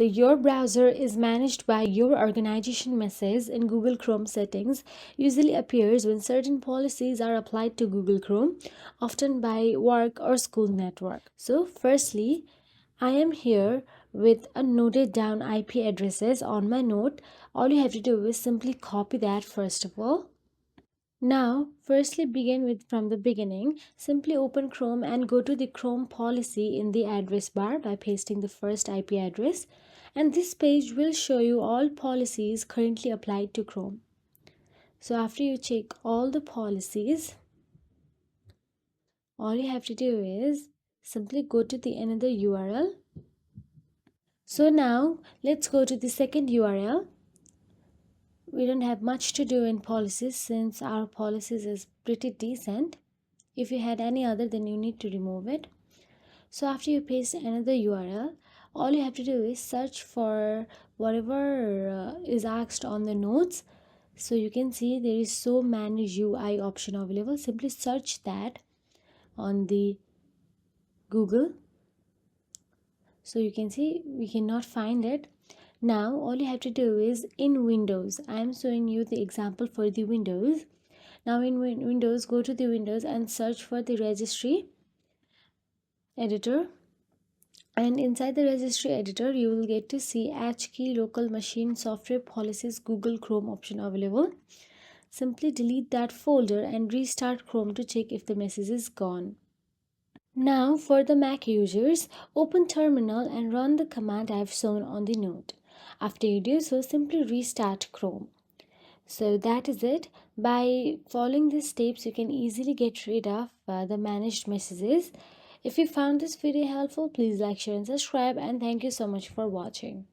your browser is managed by your organization message in Google Chrome settings usually appears when certain policies are applied to Google Chrome, often by work or school network. So firstly, I am here with a noted down IP addresses on my note. All you have to do is simply copy that first of all. Now, firstly begin with from the beginning. Simply open Chrome and go to the Chrome policy in the address bar by pasting the first IP address. And this page will show you all policies currently applied to Chrome. So after you check all the policies, all you have to do is simply go to the another URL. So now let's go to the second URL. We don't have much to do in policies since our policies is pretty decent. If you had any other, then you need to remove it. So after you paste another URL, all you have to do is search for whatever is asked on the notes. So you can see there is so manage UI option available. Simply search that on the Google. So you can see we cannot find it. Now all you have to do is in Windows. I am showing you the example for the Windows. Now in Windows, go to the Windows and search for the registry editor, and inside the registry editor you will get to see HKey local machine software policies Google Chrome option available. Simply delete that folder and restart Chrome to check if the message is gone. Now for the Mac users, open terminal and run the command I have shown on the note. After you do so, simply restart Chrome. So that is it. By following these steps, you can easily get rid of the managed messages. If you found this video helpful, please like, share and subscribe, and thank you so much for watching.